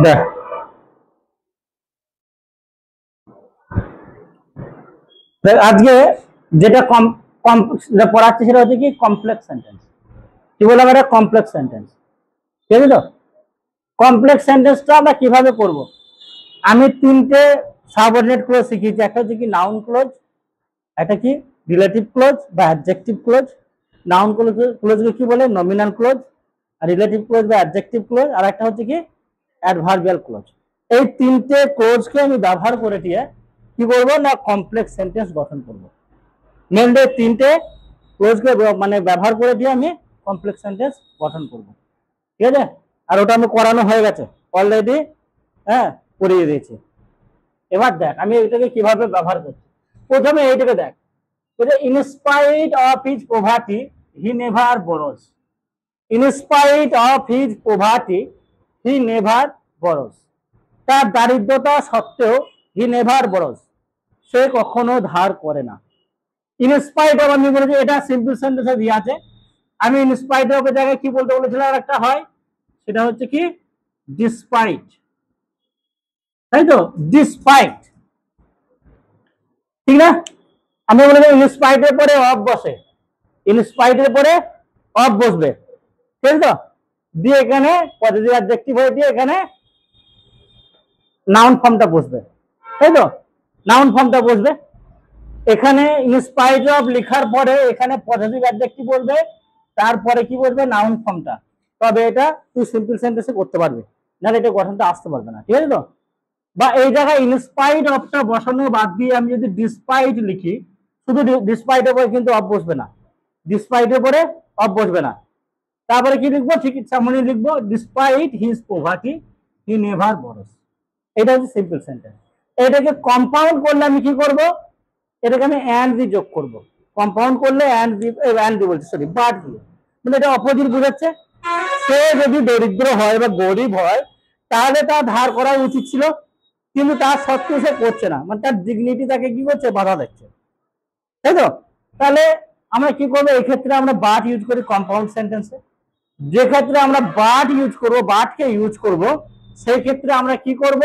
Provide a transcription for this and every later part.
দেখ আজকে যেটা পড়াচ্ছি সেটা হচ্ছে কি কমপ্লেক্স সেন্টেন্স। কি বললাম, এটা কমপ্লেক্স সেন্টেন্স, ঠিক আছে তো? কমপ্লেক্স সেন্টেন্সটা আমরা কিভাবে করব? আমি তিনটে সাবঅর্ডিনেট ক্লোজ শিখিয়েছি। একটা হচ্ছে কি নাউন ক্লোজ, একটা কি রিলেটিভ ক্লোজ বা অ্যাডজেক্টিভ ক্লোজ। নাউন ক্লোজকে কি বলে? Nominal clause. আর রিলেটিভ ক্লোজ বা অ্যাডজেক্টিভ ক্লোজ, আর একটা হচ্ছে কি অ্যাডভার্বিয়াল ক্লোজ। এই তিনটে ক্লোজকে আমি ব্যবহার করে দিয়ে কি করবো না কমপ্লেক্স সেন্টেন্স গঠন করব। মেনলি তিনটে ক্লোজকে মানে ব্যবহার করে দিয়ে আমি কমপ্লেক্স সেন্টেন্স গঠন করব, ঠিক আছে? আর ওটা আমি করানো হয়ে গেছে অলরেডি, হ্যাঁ, করিয়ে দিয়েছি। এবার দেখ আমি এটাকে কিভাবে ব্যবহার করছি। প্রথমে এইটাকে দেখ, in spite of his poverty he never borrows. In spite of his poverty he never borrows. তার দারিদ্রতা সত্ত্বেও হি নেভার বোরোস, সে কখনো ধার করে না। ইন স্পাইট অফ আমি বলেছি, এটা সিম্পল সেন্টেন্সে দিয়ে আছে। আমি ইন স্পাইট অফ এর জায়গায় কি বলতে বলেছিলাম, একটা হয়, সেটা হচ্ছে কি ডিসপাইট, তাই তো? ডিসপাইট, ঠিক না? আমি বলেছি ইন স্পাইট এর পরে অফ বসে, ইন স্পাইট এর পরে অফ বসবে, ঠিক আছে তো? দিয়ে এখানে পজিটিভ অ্যাডজেক্টিভ হয়ে দিয়ে এখানে নাউন ফর্মটা বসবে, তাই তো? নাউন ফর্মটা বসবে এখানে। ইন স্পাইট অফ লেখার পরে এখানে পজিটিভ অ্যাডজেক্টিভ বলবে, তারপরে কি বলবে? নাউন ফর্মটা। তবে এটা তুই সিম্পল সেন্টেন্সে করতে পারবে, নাহলে এটা গঠনটা আসতে পারবে না, ঠিক আছে তো? বা এই জায়গায় ইনস্পাইট অফটা বসানো বাদ দিয়ে আমি যদি ডিসপাইট লিখি, শুধু ডিসপাইটের পরে কিন্তু অফ বসবে না, ডিসপাইটের পরে অফ বসবে না। তারপরে কি লিখবো? ঠিক সামনে লিখবো despite his poverty he never borrows. এটা হচ্ছে সিম্পল সেন্টেন্স। এটাকে কম্পাউন্ড করলে আমি কি করব? এটাকে আমি অ্যান্ড দিয়ে যোগ করব। কম্পাউন্ড করলে অ্যান্ড দিয়ে বলছি, সরি, বাট দিয়ে, মানে এটা অপোজিট বোঝাচ্ছে। সে যদি দরিদ্র হয় বা গরিব হয় তাহলে তার ধার করা উচিত ছিল, কিন্তু তার সত্ত্বেও সে করছে না, মানে তার ডিগনিটি তাকে কি করছে? বাধা দিচ্ছে, তাই তো? তাহলে আমরা কি করবো? এই ক্ষেত্রে আমরা বাট ইউজ করি কম্পাউন্ড সেন্টেন্সে। যে ক্ষেত্রে আমরা বাট ইউজ করবো, বাটকে ইউজ করব, সেই ক্ষেত্রে আমরা কি করব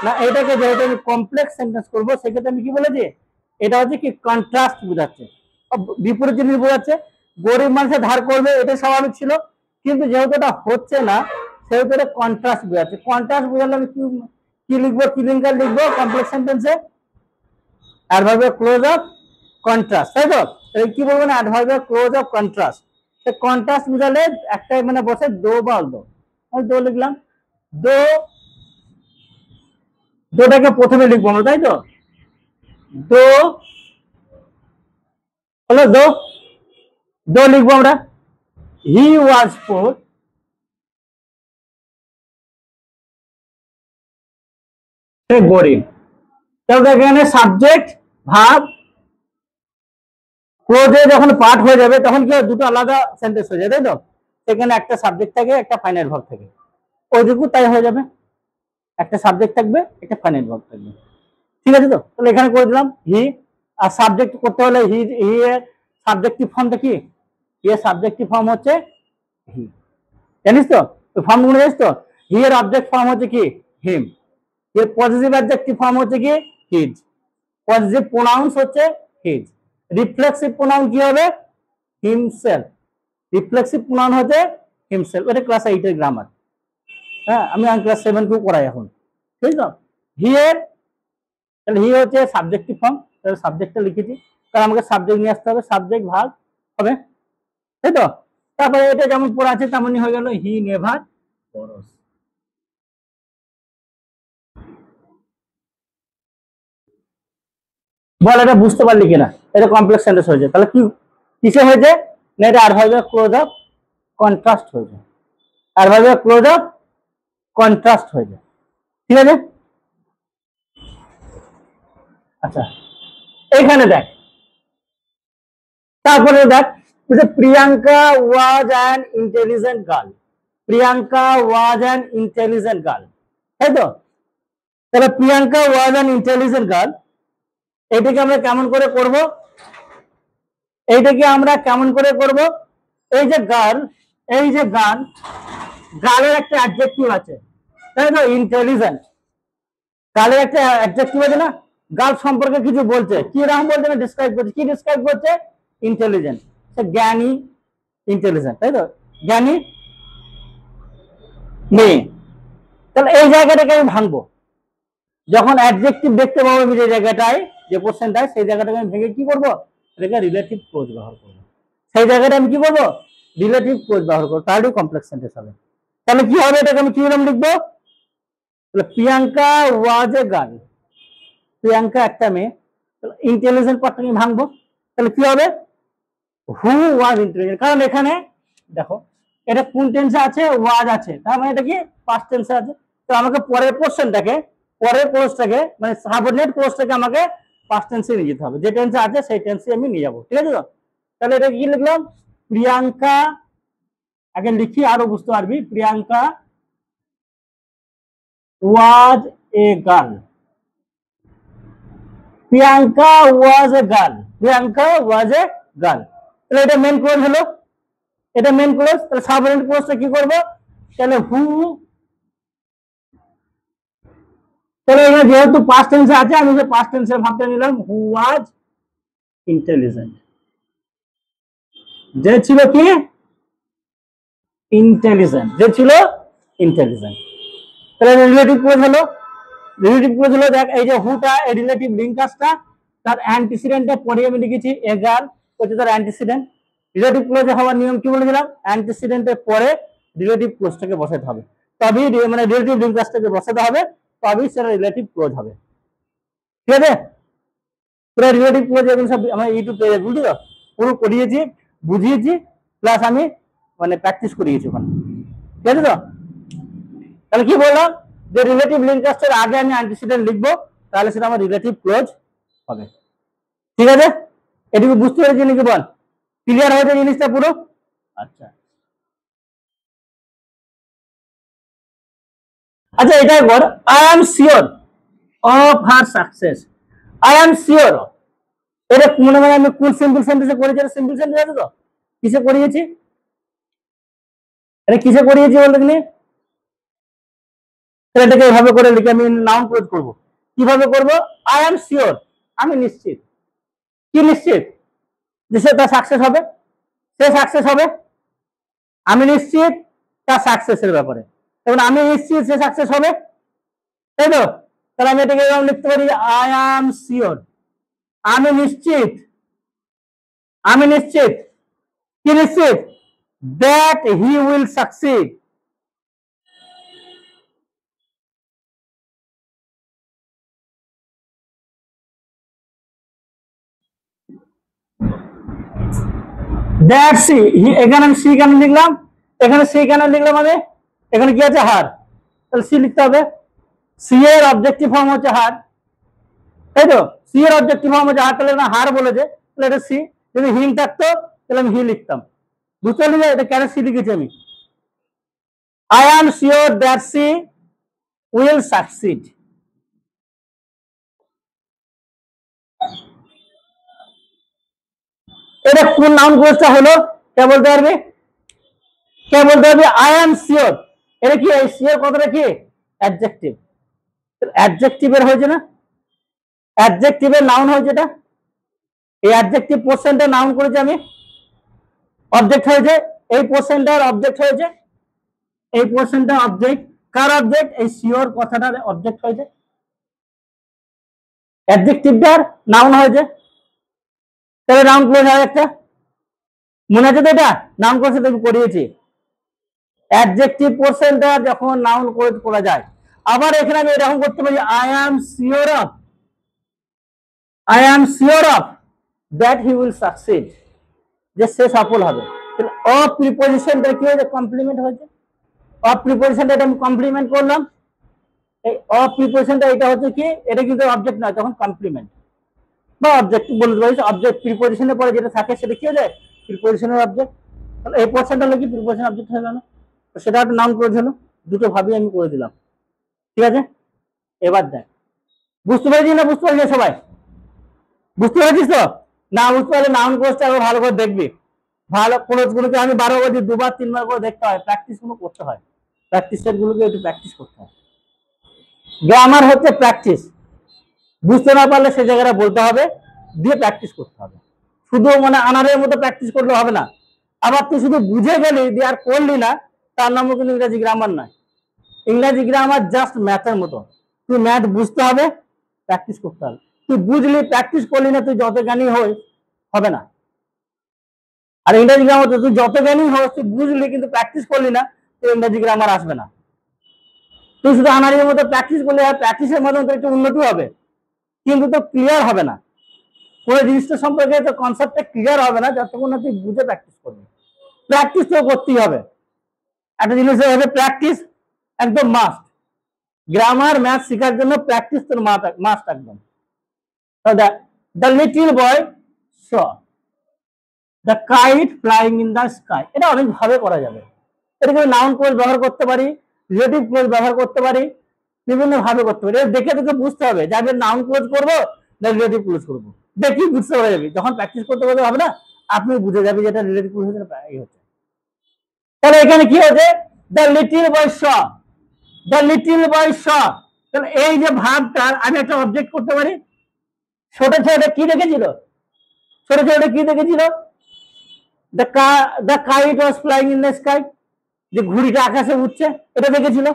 না, এটাকে যেহেতু আমি কমপ্লেক্স সেন্টেন্স করবো, সেক্ষেত্রে আমি কি বলেছি, এটা হচ্ছে কি কন্ট্রাস্ট বোঝাচ্ছে, বিপরীত জিনিস বোঝাচ্ছে। গরিব মানুষের ধার করবে এটা স্বাভাবিক ছিল, কিন্তু যেহেতু এটা হচ্ছে না সেহেতু এটা কন্ট্রাস্ট বোঝাচ্ছে। কন্ট্রাস্ট বোঝালে আমি কি লিখবো? কি লিঙ্কার লিখবো কমপ্লেক্স সেন্টেন্সে? অ্যাডভার্বিয়াল ক্লোজ অফ কন্ট্রাস্ট, তাই তো? কি বলবো না, adverbial clause of contrast. Contrast বুঝালে একটাই মানে বসে দো বা দো, দো লিখলাম। দো, দোটাকে প্রথমে লিখবো আমরা, তাই তো? দো হলো দো, দো লিখবো আমরা। হি ওয়াজ পোর, সে গরিব। তাহলে এখানে সাবজেক্ট ভার্ব ক্লোজে যখন পার্ট হয়ে যাবে তখন কি দুটো আলাদা সেন্টেন্স হয়ে যায়, তাই তো? সেখানে একটা সাবজেক্ট থাকে, একটা ফাইনাল ভার্ব থাকে, ওইটুকু তাই হয়ে যাবে। একটা সাবজেক্ট থাকবে, একটা ফাইনাল ভার্ব থাকবে, ঠিক আছে তো? তাহলে এখানে করে দিলাম হি। আর সাবজেক্ট করতে হলে হি, হি এর সাবজেক্টিভ ফর্মটা কি? হি এর সাবজেক্টিভ ফর্ম হচ্ছে হি, জানিস তো? ফর্ম গুলো জানিস তো? হি এর অবজেক্ট ফর্ম হচ্ছে কি? হিম। এর পজিটিভ অ্যাডজেক্টিভ ফর্ম হচ্ছে কি? হিজ। পজিটিভ প্রোনাউন্স হচ্ছে হিজ। রিফ্লেক্সিভ প্রোনাউন কি হবে? হিমসেলফ। রিফ্লেক্সিভ প্রোনাউন হচ্ছে হিমসেলফ। এটা ক্লাস 8 এর গ্রামার, হ্যাঁ, আমি ক্লাস 7 কেও করাই এখন, ঠিক তো? হি এর, তাহলে হি হচ্ছে সাবজেক্টিভ ফর্ম, তাহলে সাবজেক্টটা লিখেছি, তাহলে আমাকে সাবজেক্ট নিয়ে আসতে হবে, সাবজেক্ট ভার্ব হবে, তাই তো? তারপরে এটা যেমন পড়া আছে তেমনই হয়ে গেল, হি নেভার বোরোস। বল এটা বুঝতে পারলি কিনা? এটা কমপ্লেক্স সেন্টেন্স হয়েছে। তাহলে কি কিসে হয়েছে না? এটা অ্যাডভার্বিয়াল ক্লোজ অফ কন্ট্রাস্ট হয়েছে, অ্যাডভার্বিয়াল ক্লোজ অফ কন্ট্রাস্ট হয়েছে, ঠিক আছে? আচ্ছা, এইখানে দেখ, তারপরে দেখ, Priyanka was an intelligent girl. Priyanka was an intelligent girl, তাই তো? তাহলে Priyanka was an intelligent girl, এটাকে আমরা কেমন করে করব? এইটাকে আমরা কেমন করে করব? এই যে গার্ল, এই যে গান, গার্লের একটা অ্যাডজেক্টিভ আছে, তাই তো, ইন্টেলিজেন্ট। তাহলে একটা অ্যাডজেক্টিভ আছে না, গার্ল সম্পর্কে কিছু বলছে, কি রকম বলছে না, ডিসক্রাইব করছে, কি ডিসক্রাইব করছে, ইন্টেলিজেন্ট, সে জ্ঞানী, ইন্টেলিজেন্ট, তাই তো, জ্ঞানী মেয়ে। তাহলে এই জায়গাটাকে আমি ভাঙবো, যখন অ্যাডজেক্টিভ দেখতে পাবো আমি যে জায়গাটায়, যে পোর্শনটায়, সেই জায়গাটাকে আমি ভেঙে কি করবো, এটাকে রিলেটিভ ক্লোজ ব্যবহার করবো। সেই জায়গাটা আমি কি করবো, রিলেটিভ ক্লোজ ব্যবহার করবো, তাহলেই কমপ্লেক্স সেন্টেন্স হবে। তাহলে কি হবে, এটাকে আমি কি নাম লিখবো, Priyanka was a girl, Priyanka একটা মেয়ে। ইন্টেলিজেন্ট পার্টটা আমি ভাঙবো, তাহলে কি হবে, হু ওয়াজ ইন্টেলিজেন্ট, কারণ এখানে দেখো এটা কোন টেন্সে আছে, ওয়াজ আছে, তার মানে এটা কি পাস্ট টেন্সে আছে। তো আমাকে পরের পোর্শনটাকে, পরের ক্লোজটাকে, মানে সাবঅর্ডিনেট ক্লোজটাকে আমাকে পাস্ট টেন্সে নিয়ে যেতে হবে, যে টেন্সে আছে সেই টেন্সে আমি নিয়ে যাবো, ঠিক আছে তো। তাহলে এটা কি লিখলাম, প্রিয়াঙ্কা, আগে লিখি আরো বুঝতে পারবি, Priyanka was a girl, Priyanka was a girl, Priyanka was a girl. তাহলে এটা মেন ক্লোজ হলো, এটা মেন ক্লোজ। তাহলে সাবঅর্ডিনেট ক্লোজটা কি করব, তাহলে হু, তাহলে এখানে যেহেতু পাস্ট টেন্সে আছে, আমি যে পাস্ট টেন্সের ভাবটা নিলাম, হু ওয়াজ ইন্টেলিজেন্ট, যে ছিল কি ইন্টেলিজেন্ট, যে ছিল ইন্টেলিজেন্ট। তাহলে রিলেটিভ ক্লোজ হলো, রিলেটিভ ক্লোজ হলো, দেখ এই যে হুটা এই রিলেটিভ লিঙ্কাসটা, তার অ্যান্টিসিডেন্টের পরে আমি লিখেছি এ গার্ল, হচ্ছে তার অ্যান্টিসিডেন্ট। রিলেটিভ ক্লোজ হওয়ার নিয়ম কি বলেছিলাম, অ্যান্টিসিডেন্টের পরে রিলেটিভ ক্লোজটাকে বসাতে হবে, তবেই মানে রিলেটিভ লিঙ্কাসটাকে বসাতে হবে, তবেই সেটা রিলেটিভ ক্লোজ হবে, ঠিক আছে। পুরো রিলেটিভ ক্লোজ এখন সব আমার ইউটিউব পেজে, বুঝলি তো, পুরো করিয়েছি, বুঝিয়েছি, প্লাস আমি মানে প্র্যাকটিস করিয়েছি ওখানে, ঠিক আছে তো। তাহলে কি বললাম, যে রিলেটিভ লিঙ্কাসের আগে আমি অ্যান্টিসিডেন্ট লিখবো, তাহলে সেটা আমার রিলেটিভ ক্লোজ হবে, ঠিক আছে। এটুকু বুঝতে পেরেছি নাকি বল, ক্লিয়ার হয়েছে জিনিসটা পুরো? আচ্ছা আচ্ছা, এটাই বল, I am sure of her success, I am sure, এটা মনে মনে আমি কোন সিম্পল সেন্টেন্সে করেছি, এটা সিম্পল সেন্টেন্স আছে তো, কিসে করিয়েছি, এটা কিসে করিয়েছি বলতে গেলে, এটাকে এভাবে করে লিখে আমি নাউন ক্লোজ করব, কিভাবে করব, আই এম শিওর, আমি নিশ্চিত, কি নিশ্চিত, যে সে তার সাকসেস হবে, সে সাকসেস হবে, আমি নিশ্চিত তার সাকসেসের ব্যাপারে, এবং আমি নিশ্চিত সে সাকসেস হবে, তাই তো। তাহলে আমি এটাকে এরকম লিখতে পারি, আই এম শিওর, আমি নিশ্চিত, আমি নিশ্চিত, কি নিশ্চিত, that he will succeed, that she, এখানে আমি সি কেন লিখলাম, এখানে সি কেন লিখলাম আমি, এখানে কি আছে হার, তাহলে সি লিখতে হবে, সি এর অবজেক্টিভ ফর্ম হচ্ছে হার, তাই তো, সি এর অবজেক্টিভ ফর্ম হচ্ছে হার, তাহলে না হার বলেছে, তাহলে এটা সি, যদি হিং থাকতো তাহলে আমি হি লিখতাম, বুঝতে পারলি যে এটা কেন সি লিখেছি আমি, I am sure that she will succeed. এটা কোন নাউন ক্লোজটা হলো, কে বলতে পারবে, কে বলতে পারবে, আই এম শিওর, এটা কি এই শিওর কথাটা কি অ্যাডজেক্টিভ, অ্যাডজেক্টিভের হয়েছে না, অ্যাডজেক্টিভের নাউন হয়েছে এটা, এই অ্যাডজেক্টিভ পোর্শনটা নাউন করেছি আমি, অবজেক্ট হয়েছে, এই পোর্শনটার অবজেক্ট হয়েছে, এই পোর্শনটা অবজেক্ট, কার অবজেক্ট, এই শিওর কথাটার অবজেক্ট হয়েছে, অ্যাডজেক্টিভটার নাউন হয়েছে, তাহলে নাউন ক্লোজ হয় একটা, মনে আছে তো, এটা নাউন ক্লোজ আমি করিয়েছি, অ্যাডজেক্টিভ পোর্শনটা যখন নাউন ক্লোজ করা যায়। আবার এখানে আমি এরকম করতে পারি, I am sure of, I am sure of that he will succeed, যে সে সফল হবে, অফ প্রিপোজিশনটা কি হয়েছে, কমপ্লিমেন্ট হয়েছে, অফ প্রিপোজিশনটা এটা আমি কমপ্লিমেন্ট করলাম, এই অফ প্রিপোজিশনটা এটা হচ্ছে কি, এটা কিন্তু অবজেক্ট নয়, তখন কমপ্লিমেন্ট বা অবজেক্ট বলতে পারি, অবজেক্ট প্রিপোজিশনের পরে যেটা থাকে সেটা কি হয়ে যায়, প্রিপোজিশনের অবজেক্ট, তাহলে এই পোর্শনটা হলো কি প্রিপোজিশন অবজেক্ট হয়ে গেল, সেটা একটা নাউন ক্লোজ হলো, দুটো ভাবেই আমি করে দিলাম, ঠিক আছে। এবার দেখ, বুঝতে পেরেছিস না, বুঝতে পারছিস সবাই, বুঝতে পেরেছিস তো, না বুঝতে পারলে নাউন ক্লোজটা আরো ভালো করে দেখবি, ভালো ক্লোজগুলোকে আমি 12 বার 2 বার 3 বার করে দেখতে হয়, প্র্যাকটিস গুলো করতে হয়, প্র্যাকটিস সেট গুলোকে একটু প্র্যাকটিস করতে হয়, গ্রামার হচ্ছে প্র্যাকটিস, বুঝতে না পারলে সে জায়গাটা বলতে হবে, দিয়ে প্র্যাকটিস করতে হবে। শুধু মানে আনারের মতো প্র্যাকটিস করলে হবে না। আবার তুই শুধু বুঝে গেলি দিয়ে আর করলি না, তার নামও কিন্তু ইংরেজি গ্রামার নয়। ইংরেজি গ্রামার জাস্ট ম্যাথের মতো, তুই ম্যাথ বুঝতে হবে, প্র্যাকটিস করতে হবে। তুই বুঝলি প্র্যাকটিস করলি না, তুই যত জ্ঞানী হইস হবে না। আর ইংরেজি গ্রামার তুই যত জ্ঞানী হোস, তুই বুঝলি কিন্তু প্র্যাকটিস করলি না, তুই ইংরেজি গ্রামার আসবে না। তুই শুধু আনারের মতো প্র্যাকটিস করলে, আর প্র্যাকটিসের মাধ্যমে একটু উন্নতি হবে, কিন্তু তো ক্লিয়ার হবে না। কোন জিনিসটা সম্পর্কে তো কনসেপ্টটা ক্লিয়ার হবে না যতক্ষণ না তুই বুঝে প্র্যাকটিস করবি। প্র্যাকটিস তো করতেই হবে, একটা জিনিস হবে প্র্যাকটিস একদম মাস্ট। গ্রামার ম্যাথ শেখার জন্য প্র্যাকটিস তোর মাস্ট একদম। The little boy saw the kite flying in the sky, এটা অনেক ভাবে করা যাবে। এটাকে নাউন ক্লজ ব্যবহার করতে পারি, রিলেটিভ ক্লজ ব্যবহার করতে পারি, বিভিন্ন ভাবে করতে পারি। দেখে দেখে বুঝতে হবে যে আমি নাউন ক্লজ করবো না রিলেটিভ ক্লজ করবো, দেখি বুঝতে পারা যাবে। যখন প্র্যাকটিস করতে করতে হবে না, আপনি বুঝে যাবে যে এটা রিলেটিভ ক্লজ হচ্ছে। তাহলে এখানে কি হচ্ছে, the little boy saw, the little boy saw. তাহলে এই যে ভাবটা আমি একটা অবজেক্ট করতে পারি। ছোট ছেলেটা কি দেখেছিল, ছোট ছেলেটা কি দেখেছিল, the kite was flying in the sky, যে ঘুড়িটা আকাশে উঠছে, এটা দেখেছিল।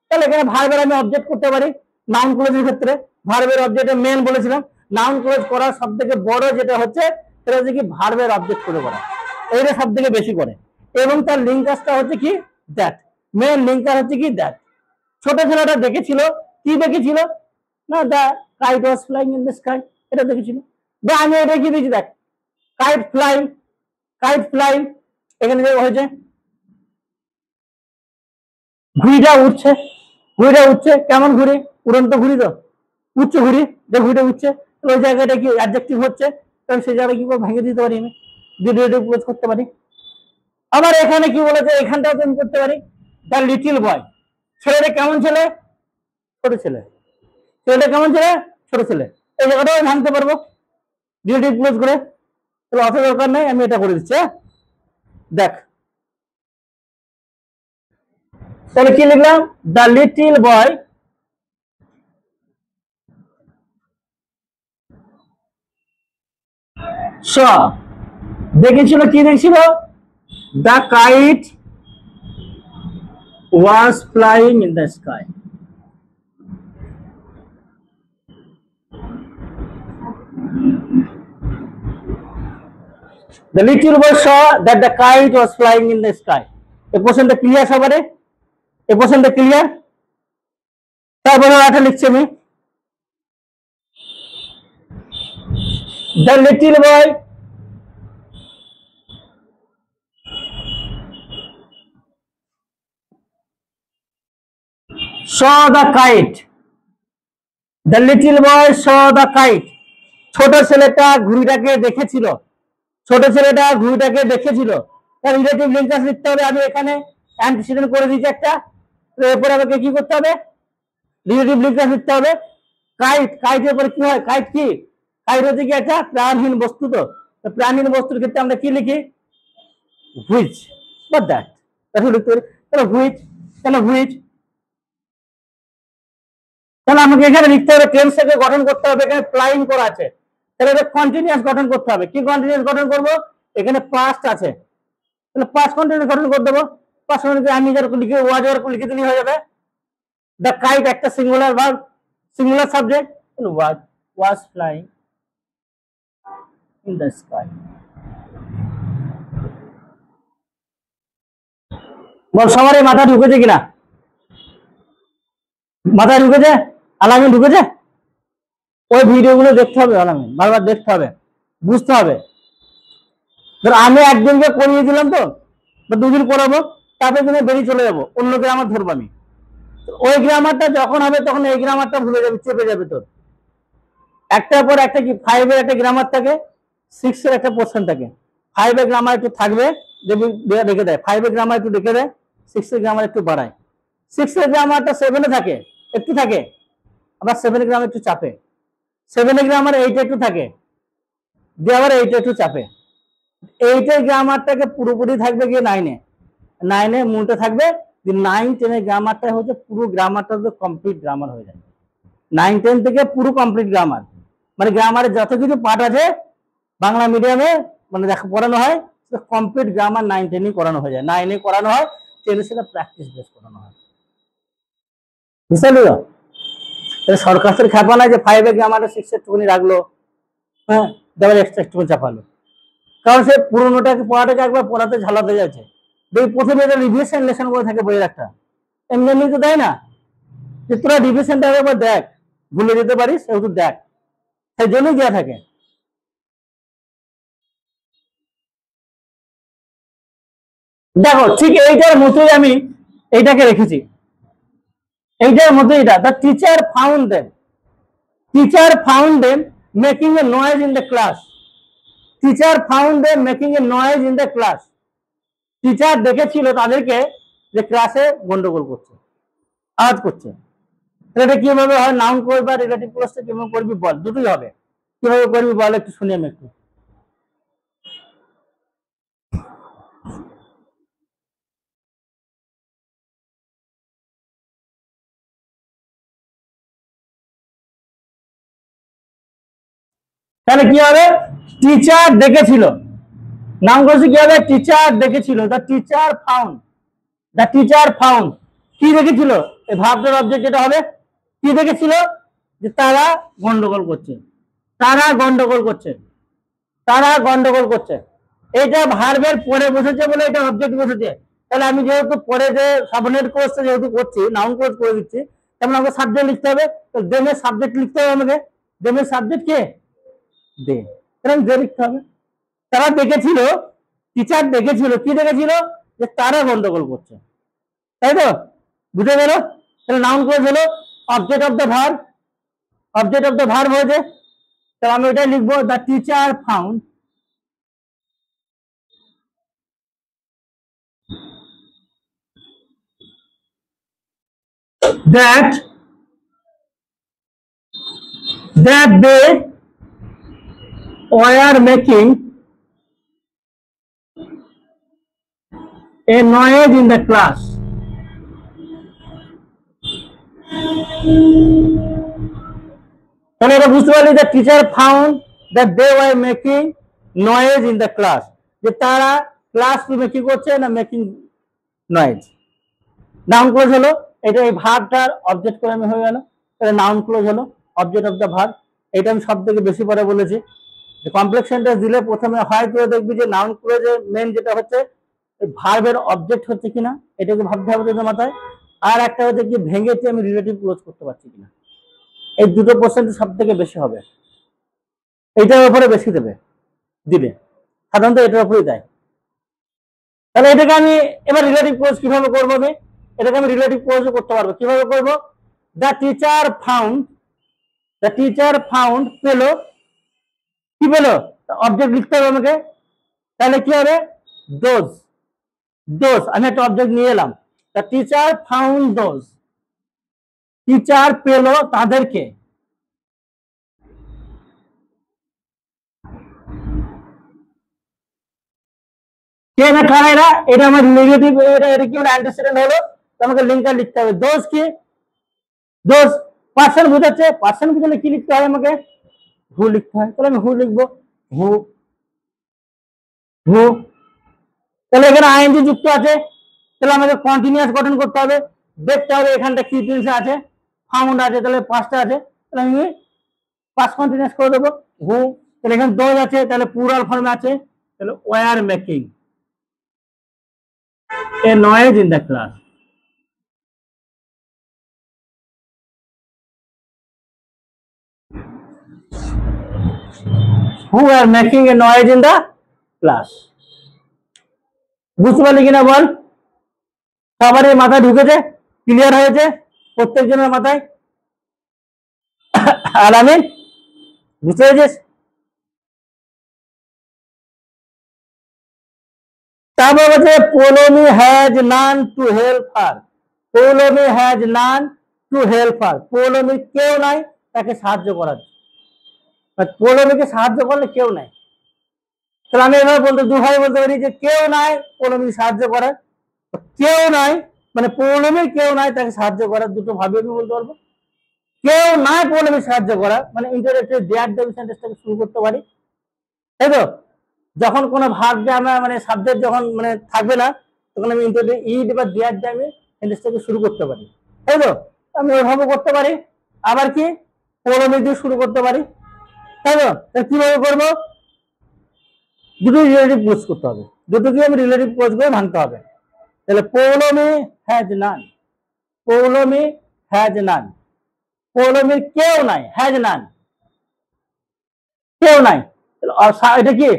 তাহলে এখানে ভার্বের আমি অবজেক্ট করতে পারি। নাউন ক্লজের ক্ষেত্রে ভার্বের অবজেক্ট মেন বলেছিলাম, নাউন ক্লজ করার সব থেকে বড় যেটা হচ্ছে সেটা হচ্ছে কি ভার্বের অবজেক্ট করে করা, এইটা সব থেকে বেশি করে। এবং তার লিঙ্কাসটা হচ্ছে কি দ্যাট, মেন লিঙ্কার হচ্ছে কি দ্যাট। ছোট ছেলেটা দেখেছিল, কি দেখেছিল না, the kite was flying in the sky, এটা দেখেছিল। আমি এটা কি দেখি, দেখ কাইট ফ্লাইং, কাইট ফ্লাইং, এখানে যে হয়েছে ঘুড়িটা উঠছে, ঘুড়িটা উঠছে, কেমন ঘুড়ি, উড়ন্ত ঘুড়ি, তো উঠছে ঘুড়ি, যে ঘুড়িটা উঠছে, ওই জায়গাটা কি অ্যাডজেক্টিভ হচ্ছে, তাহলে সেই জায়গাটা কি করে ভেঙে দিতে পারি, আমি ডিরেক্টিভ ক্লোজ করতে পারি। আবার এখানে কি বলেছে, এখানটাও তুমি করতে পারি, দ্য লিটল বয়, ছেলেটা কেমন ছেলে, ছোট ছেলে, ছেলেটা কেমন ছেলে, ছোট ছেলে, এই জায়গাটাও ভাঙতে পারবো ডিরেক্টিভ ক্লোজ করে। তাহলে অত দরকার নেই, আমি এটা করে দিচ্ছি। দেখ তাহলে কি লিখলাম, দ্য লিটল বয় স, দেখেছিল, কি দেখছিল, the kite was flying in the sky. The little boy saw that the kite was flying in the sky. এই পোর্শনটা ক্লিয়ার সবারে, এই পোর্শনটা ক্লিয়ার। তারপরে আটা লিখছি আমি, the little boy saw the kite, the little boy saw the kite, ছোট ছেলেটা ঘুড়িটাকে দেখেছিল, ছোট ছেলেটা ঘুড়িটাকে দেখেছিল। তার রিলেটিভ লিঙ্কাস লিখতে হবে, আমি এখানে অ্যান্টিসিডেন্ট করে দিচ্ছি একটা, এরপরে আমাকে কি করতে হবে, রিলেটিভ লিঙ্কাস লিখতে হবে। কাইট, কাইটের পরে কি হয়, কাইট কি, কাইট হচ্ছে কি একটা প্রাণহীন বস্তু। তো প্রাণহীন বস্তুর ক্ষেত্রে আমরা কি লিখি, হুইচ বা দ্যাট, লিখতে পারি। তাহলে হুইচ, তাহলে হুইচ, তাহলে আমাকে এখানে লিখতে হবে, টেন্সটাকে গঠন করতে হবে, এখানে ফ্লাইং করা আছে, তাহলে এটা কন্টিনিউয়াস গঠন করতে হবে। কি কন্টিনিউয়াস গঠন করব, এখানে পাস্ট আছে, তাহলে পাস্ট কন্টিনিউয়াস গঠন করে দেবো। পাস্ট কন্টিনিউয়াস আমি যার লিখে ওয়াজ ওয়ার লিখে দিলেই হয়ে যাবে। দ্য কাইট একটা singular verb, singular subject, was flying in the sky. বল সবারই মাথা ঢুকেছে কিনা, মাথায় ঢুকেছে, আলামিন ঢুকেছে। ওই ভিডিওগুলো দেখতে হবে, আলামিন বারবার দেখতে হবে, বুঝতে হবে। আমি একদিনকে করিয়ে দিলাম তো, বা দুদিন করাবো, তারপরে তুমি বেরিয়ে চলে যাবো, অন্য গ্রামার ধরবো আমি। ওই গ্রামারটা যখন হবে তখন এই গ্রামারটা ভুলে যাবে, চেপে যাবে তোর। একটার পর একটা কি, 5 এর একটা গ্রামার থাকে, 6 এর একটা পোর্শন থাকে। 5 এর গ্রামার একটু থাকবে, রেখে দেয়, 5 এর গ্রামার একটু রেখে দেয়, 6 এর গ্রামার একটু বাড়ায়। 6 এর গ্রামারটা 7 এ থাকে, একটু থাকে, আবার 7 এর গ্রামার একটু চাপে। 7 এর গ্রামার 8 একটু থাকে, দিয়ে আবার 8 একটু চাপে। 8 এর গ্রামারটাকে পুরোপুরি থাকবে গিয়ে 9 এ, 9 এ মূলটা থাকবে, 9-10 গ্রামারটা হচ্ছে পুরো গ্রামারটা তো কমপ্লিট গ্রামার হয়ে যায়। 9-10 থেকে পুরো কমপ্লিট গ্রামার, মানে গ্রামারের যত কিছু পার্ট আছে বাংলা মিডিয়ামে মানে পড়ানো হয় কমপ্লিট গ্রামার 9-10 করানো হয়ে যায়, 9-এ করানো হয়, 10-এ সেটা প্র্যাকটিস বেস করানো হয়। বুঝতে পারলি? সরকারের খ্যাপা নাই যে 5-এ গ্রামারে 6 একটুখানি রাখলো, হ্যাঁ, দেওয়ার এক্সট্রা একটুখানি চাপালো, কারণ সে পুরোনোটাকে পড়াটাকে একবার পড়াতে ঝালাতে যাচ্ছে। প্রথমে এটা রিভিশন লেসন করে থাকে বইয়ের একটা, এমনি এমনি তো দেয় না, যে তোরা রিভিশনটা একবার দেখ, ভুলে যেতে পারিস সেহেতু দেখ, সেই জন্যই দেওয়া থাকে। দেখো ঠিক এইটার মতোই আমি এইটাকে রেখেছি, এইটার মতোই এটা, the teacher found them making a noise in the class. Teacher found them making a noise in the class. Teacher দেখেছিল তাদেরকে যে ক্লাসে গন্ডগোল করছে, আওয়াজ করছে। এটা কিভাবে হয়, নাউন ক্লজ বা রিলেটিভ ক্লজটা কিভাবে করবি বল, দুটোই হবে, কিভাবে করবি বল একটু শুনি আমি একটু। তাহলে কি হবে, টিচার দেখেছিল, নাউন ক্লজে কি হবে, টিচার দেখেছিল, the teacher found, the teacher found কি দেখেছিল, এই ভার্বের অবজেক্ট যেটা হবে, কি দেখেছিল, যে তারা গন্ডগোল করছে, তারা গন্ডগোল করছে, তারা গন্ডগোল করছে। এটা ভার্বের পরে বসেছে বলে এটা অবজেক্ট বসেছে। তাহলে আমি যেহেতু পরে যে সাবনেট কোর্সটা যেহেতু করছি, নাউন কোর্স করে দিচ্ছি, তেমন আমাকে সাবজেক্ট লিখতে হবে, তো দেমের সাবজেক্ট লিখতে হবে আমাকে, দেমের সাবজেক্ট কে, দে, কারণ দে লিখতে হবে। তারা দেখেছিল, টিচার দেখেছিল, কি দেখেছিল, যে তারা গন্ডগোল করছে, তাই তো, বুঝে গেল? তাহলে নাউন ক্লজ হলো object of the verb, object of the verb হয়েছে। তাহলে আমি ওইটাই লিখবো, the teacher found that they were making a noise in the class. তাহলে এটা বুঝতে পারলি, the teacher found that they were making noise in the class, যে তারা ক্লাসরুমে কি করছে না, মেকিং নয়েজ। নাউন ক্লোজ হলো এটা, এই ভার্বটার অবজেক্ট করে আমি হয়ে গেল, তাহলে নাউন ক্লোজ হলো অবজেক্ট অফ দ্য ভার্ব। এটা আমি সব থেকে বেশি পরে বলেছি, যে কমপ্লেক্স সেন্টেন্স দিলে প্রথমে হয় করে দেখবি যে নাউন ক্লোজের মেন যেটা হচ্ছে ভার্বের অবজেক্ট হচ্ছে কিনা, এটাকে ভাবতে হবে তোদের মাথায়। আর একটা হচ্ছে কি ভেঙেতে আমি রিলেটিভ ক্লোজ করতে পারছি কিনা, এই দুটো পার্সেন্ট সব থেকে বেশি হবে, এইটার উপরে বেশি দেবে, দিলে সাধারণত এটার উপরেই দেয়। তাহলে এটাকে আমি এবার রিলেটিভ ক্লোজ কিভাবে করবো, আমি এটাকে আমি রিলেটিভ ক্লোজও করতে পারবো, কিভাবে করবো, the teacher found, the teacher found পেলো, কি পেলো, অবজেক্ট লিখতে হবে আমাকে, তাহলে কি হবে, দোজ, দোজ আমি একটা অবজেক্ট নিয়ে এলাম, the teacher found those, teacher পেলো তাদেরকে, কে না কারা এরা, এটা আমার নেগেটিভ, এটা কি মানে অ্যান্টিসিডেন্ট হলো, আমাকে লিঙ্কার লিখতে হবে, দোজ কি, দোজ পার্সন বোঝাচ্ছে, পার্সন বোঝালে কি লিখতে হয় আমাকে, হু লিখতে হয়, তাহলে আমি হু লিখবো, হু, হু। তাহলে এখানে আইএনজি যুক্ত আছে, তাহলে আমাকে কন্টিনিউয়াস গঠন করতে হবে, দেখতে হবে এখানটা কি টেন্স আছে, ফাউন্ড আছে, তাহলে পাঁচটা আছে, তাহলে আমি পাঁচ কন্টিনিউয়াস করে দেবো, হু। তাহলে এখানে দোজ আছে, তাহলে প্লুরাল ফর্মে আছে, তাহলে war making a noise in the class. Who are making a noise in the class? বুঝতে পারলি কিনা বল, সবারই মাথায় ঢুকেছে, ক্লিয়ার হয়েছে প্রত্যেকজনের মাথায়, আর আমি বুঝতে পেরেছিস? তারপর বলছে Paulomi has none to help her, Paulomi has none to help her, Paulomi কেউ নাই তাকে সাহায্য করার, পোলোমিকে সাহায্য করলে কেউ নাই, তাহলে আমি এভাবে বলতে দুভাবে বলতে পারি যে কেউ নাই পোলোমিকে সাহায্য করার, কেউ নাই মানে পৌলমীর কেউ নাই তাকে সাহায্য করার, দুটো ভাবে আমি বলতে পারবো। কেউ নাই পৌলমীর সাহায্য করা, মানে ইন্টারেক্টেড দেয়ার দেবী সেন্টেন্সটাকে শুরু করতে পারি, তাই তো? যখন কোনো ভার্ব আমার মানে সাবজেক্ট যখন মানে থাকবে না, তখন আমি ইন্টারেক্টেড ইড বা দেয়ার দিয়ে আমি সেন্টেন্সটাকে শুরু করতে পারি, তাই তো? আমি ওইভাবে করতে পারি। আবার কি পৌলমী দিয়ে শুরু করতে পারি, তাই তো? কিভাবে করবো? দুটো রিলেটিভ ক্লোজ করতে হবে, দুটোকে আমি রিলেটিভ ক্লোজ করে ভাঙতে হবে। তাহলে Poulami has none, Poulami has none, পৌলমীর কেউ নাই, হ্যাজ নান, কেউ নাই। এটা কি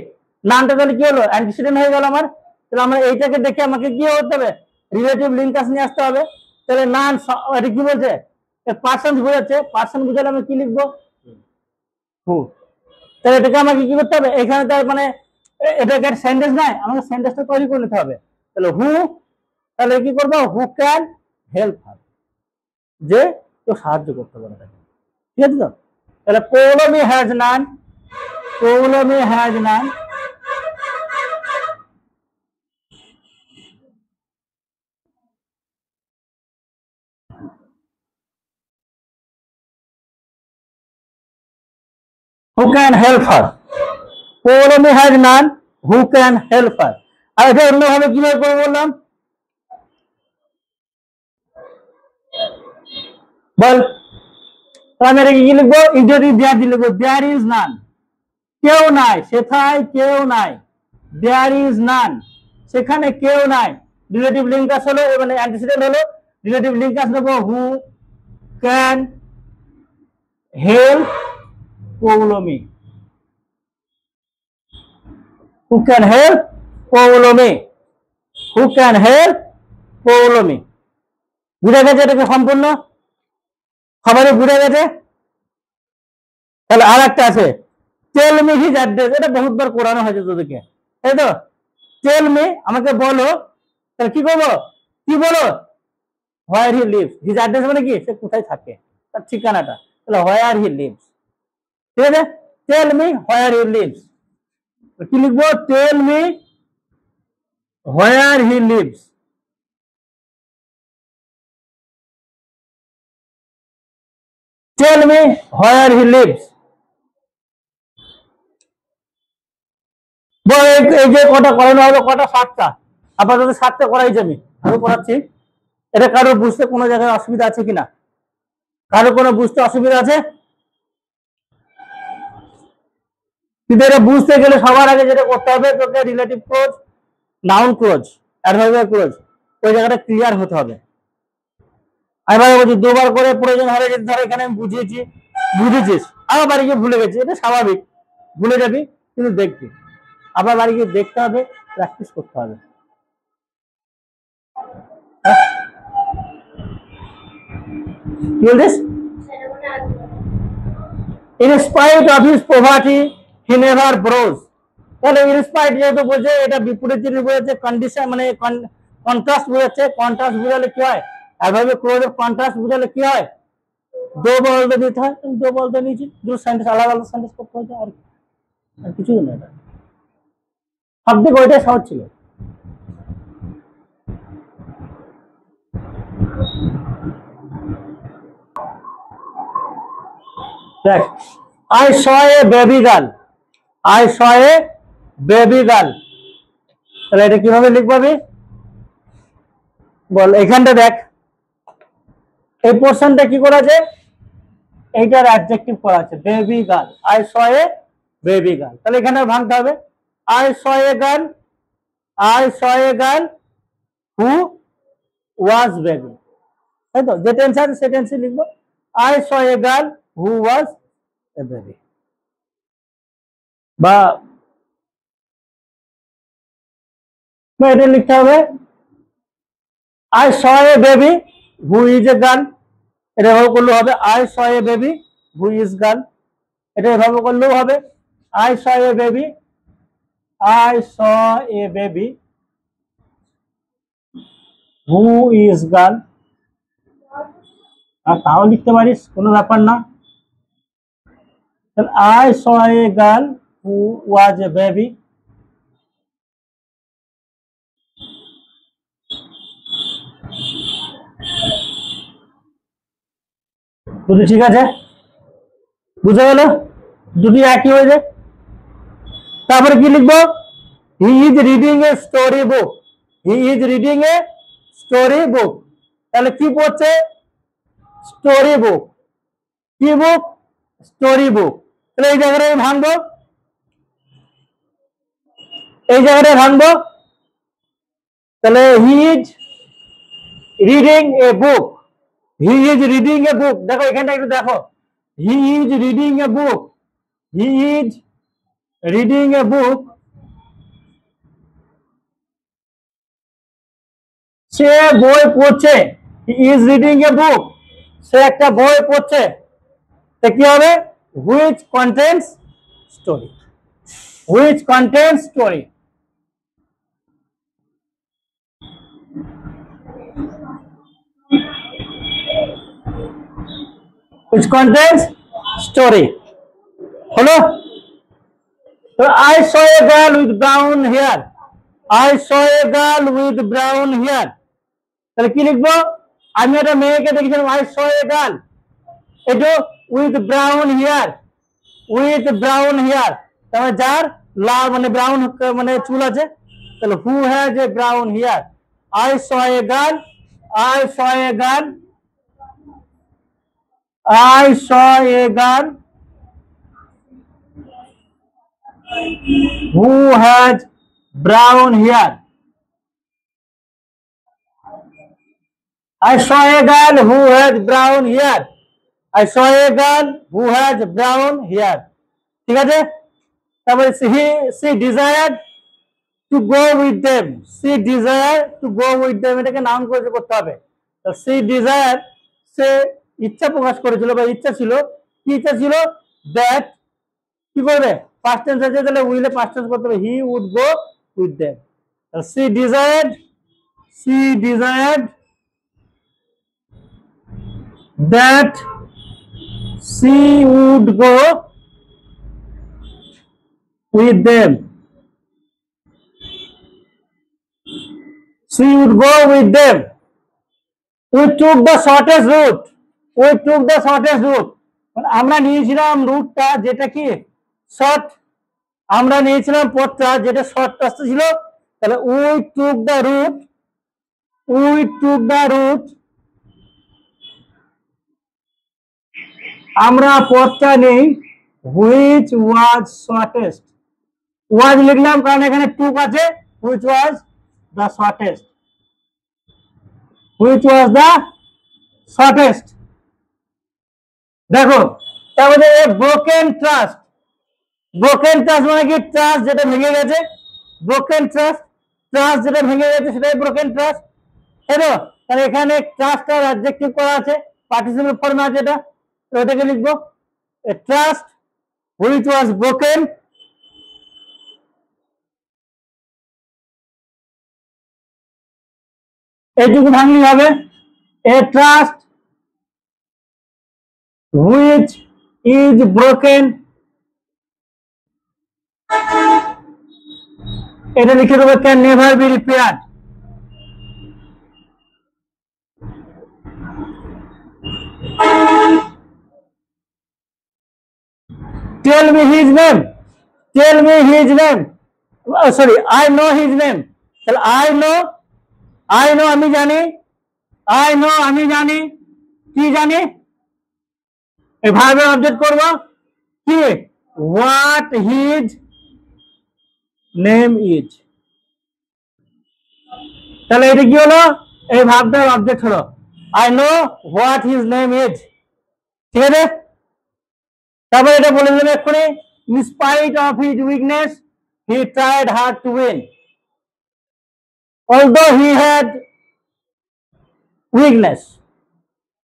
নানটা তাহলে কি হলো? অ্যান্টিসিডেন্ট হয়ে গেল আমার। তাহলে আমরা এইটাকে দেখে আমাকে কি করতে হবে? রিলেটিভ লিঙ্কাস নিয়ে আসতে হবে। তাহলে নান এটা কি বলছে? পার্সন বোঝাচ্ছে, পার্সন বোঝালে আমি কি লিখবো? হু। তাহলে এটাকে আমাকে কি করতে হবে? এখানে তার মানে এটাকে সেন্টেন্স নাই, আমাকে সেন্টেন্সটা তৈরি করে নিতে হবে। তাহলে হু, তাহলে কি করবো? হু ক্যান হেল্প হার, যে কেউ সাহায্য করতে পারে তাকে, ঠিক আছে তো? তাহলে Poulami has none, Poulami has none, who can help her, Paulami has none, who can help her। আর এটা অন্যভাবে কিভাবে করে বললাম বল? আমি এটা কি লিখবো? ইন্টারেক্টিভ দেয়ার দিয়ে লিখবো, দেয়ার ইজ নান, কেউ নাই, সেথায় কেউ নাই, দেয়ার ইজ নান, সেখানে কেউ নাই। রিলেটিভ লিঙ্কাস হলো মানে অ্যান্টিসিডেন্ট হলো, রিলেটিভ লিঙ্কাস নেবো who can help Paulami, who can help Paulami, who can help Paulami. বুঝা গেছে এটাকে সম্পূর্ণ? সবারই বুঝা গেছে? তাহলে আর একটা আছে, টেল মি হিজ অ্যাড্রেস, এটা বহুতবার করানো হয়েছে তোদেরকে, তাই তো? টেল মি, আমাকে বলো, তাহলে কি করবো? কি বলো? হোয়ার হি লিভস, হিজ অ্যাড্রেস মানে কি? সে কোথায় থাকে, তার ঠিকানাটা। তাহলে হোয়ার হি লিভস, ঠিক আছে? টেল মি হোয়ার হি লিভস, কি লিখবো? Tell me where he lives, tell me where he lives. এই যে কটা করানো হলো, কটা? 7টা। আপাতত 7টা করাইছি আমি, আরো করাচ্ছি। এটা কারোর বুঝতে কোনো জায়গায় অসুবিধা আছে কিনা? কারো কোনো বুঝতে অসুবিধা আছে? কিন্তু এটা বুঝতে গেলে সবার আগে যেটা করতে হবে, তোকে relative close, noun clause, adverbial close, ওই জায়গাটা ক্লিয়ার হতে হবে। এবার বলছি দুবার করে প্রয়োজন হলে, যদি ধর এখানে আমি বুঝিয়েছি, বুঝেছিস, আবার বাড়ি গিয়ে ভুলে গেছি, এটা স্বাভাবিক, ভুলে যাবি, কিন্তু দেখবি, আবার বাড়ি গিয়ে দেখতে হবে, প্র্যাকটিস করতে হবে। কি বলছিস? In spite of his poverty, he never broke। তাহলে in spite যেহেতু বলছে, এটা বিপরীত জিনিস বোঝাচ্ছে, কন্ডিশন মানে কন্ট্রাস্ট বোঝাচ্ছে। কন্ট্রাস্ট বোঝালে কি হয়? এভাবে ক্লোজ কন্ট্রাস্ট বোঝালে কি হয়? দো বলতে দিতে হয়, দো বলতে নিয়েছি, দুটো সেন্টেন্স আলাদা আলাদা সেন্টেন্স করতে হয়েছে, আর কিছুই না। এটা সব দিক ওইটাই সহজ ছিল। দেখ, I saw a baby girl, I saw a baby girl, তাহলে এটা কিভাবে লিখবো আমি? বল, এখানটা দেখ, এই পোর্শনটা কি করা আছে? এইটার অ্যাডজেক্টিভ করা আছে, baby girl, I saw a baby girl. তাহলে এখানে ভাঙতে হবে, I saw a girl, I saw a girl who was baby, তাই তো? যে টেন্স আছে সে টেন্সে লিখবো, I saw a girl who was a baby. বা এটা লিখতে হবে, I saw a baby who is a girl, এটা এভাবে করলেও হবে, I saw a baby who is girl, এটা এভাবে করলেও হবে, I saw a baby, I saw a baby who is girl, আর তাও লিখতে পারিস, কোনো ব্যাপার না। I saw a girl who was a baby, দুটো ঠিক আছে, বুঝে গেল, দুটি একই হয়ে যায়। তারপরে কি লিখবো, হি is reading a story book, he is reading a story book. তাহলে কি পড়ছে, স্টোরি বুক। কি বুক, স্টোরি বুক। তাহলে এই জায়গাটা ভাঙবো, এই জায়গাটা ভাঙবো। তাহলে he is reading a book, he is reading a book. দেখো এখানটা একটু দেখো, he is reading a book, he is reading a book. সে বই পড়ছে, হি ইজ রিডিং এ বুক, সে একটা বই পড়ছে। তা কি হবে, which contents story, which contents story. which contains story হলো। তো I saw a girl with brown hair, I saw a girl with brown hair। তাহলে কি লিখবো, আমি একটা মেয়েকে দেখেছিলাম, I saw a girl, এটা with brown hair, with brown hair, তাহলে যার লাল মানে ব্রাউন মানে চুল আছে। তাহলে who has a brown hair, I saw a girl, I saw a girl, I saw a girl who has brown hair, I saw a girl who has brown hair, I saw a girl who has brown hair। ঠিক আছে, তারপরে she desired to go with them, she desired to go with them, এটাকে noun করে করতে হবে। তো she desired, সে ইচ্ছা প্রকাশ করেছিল বা ইচ্ছা ছিল, কি ইচ্ছা ছিল, that কি করবে, পাস্ট টেন্স আছে, তাহলে উইলে পাস্ট টেন্স করতে হবে, he would go with them। she desired, she desired that she would go with them, she would go with them। we took the shortest route, we took the shortest route, আমরা নিয়েছিলাম রুটটা যেটা কি short, আমরা নিয়েছিলাম পথটা যেটা short রাস্তা ছিল। তাহলে we took the route, we took the route, আমরা পথটা নেই which was shortest, was লিখলাম কারণ এখানে took আছে, which was the shortest, which was the shortest। দেখো তারপরে ব্রোকেন ট্রাস্ট, ব্রোকেন ট্রাস্ট মানে কি, ট্রাস্ট যেটা ভেঙে গেছে, ব্রোকেন ট্রাস্ট, ট্রাস্ট যেটা ভেঙে গেছে সেটাই ব্রোকেন ট্রাস্ট। তাই তো, তাহলে এখানে ট্রাস্টটার অ্যাডজেক্টিভ করা আছে, পার্টিসিপেল ফর্মে আছে, এটা তো এটাকে লিখবো ট্রাস্ট হুইচ ওয়াজ ব্রোকেন, এইটুকু ভাঙলি হবে, a trust which is broken, এটা লিখে দেবো can never be repaired. Tell me his name, tell me his name, sorry I know his name. তাহলে আই নো, আই নো আমি জানি, আই নো আমি জানি, কি জানি, এই ভার্বের অবজেক্ট করব কি, হোয়াট হিজ নেম ইজ। তাহলে এটা কি হলো, এই ভার্বটার অবজেক্ট হলো I know what his name is. ঠিক আছে, তারপরে এটা বলে দিলাম এক্ষুনি, in spite of his weakness he tried hard to win, although he had weakness,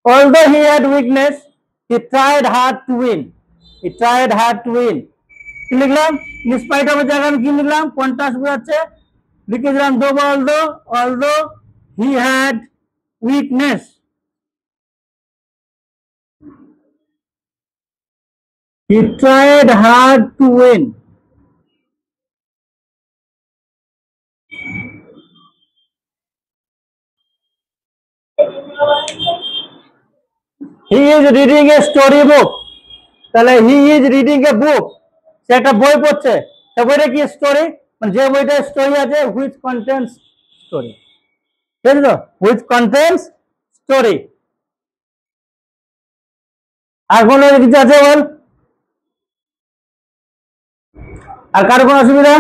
although he had weakness he tried hard to win, he tried hard to win। কি লিখলাম, in spite of এর জায়গায় আমি কি লিখলাম, contrast বোঝাচ্ছে, লিখে দিলাম দো although, although he had weakness he tried hard to win। He is reading a story book, তাহলে he is reading a book, সে একটা বই পড়ছে, সে বইটা কি স্টোরি, মানে যে বইটা স্টোরি আছে, হুইচ কন্টেন্টস স্টোরি, ঠিক আছে তো, হুইচ কন্টেন্টস স্টোরি। আর কোনো কিছু আছে বল, আর কারো কোনো অসুবিধা?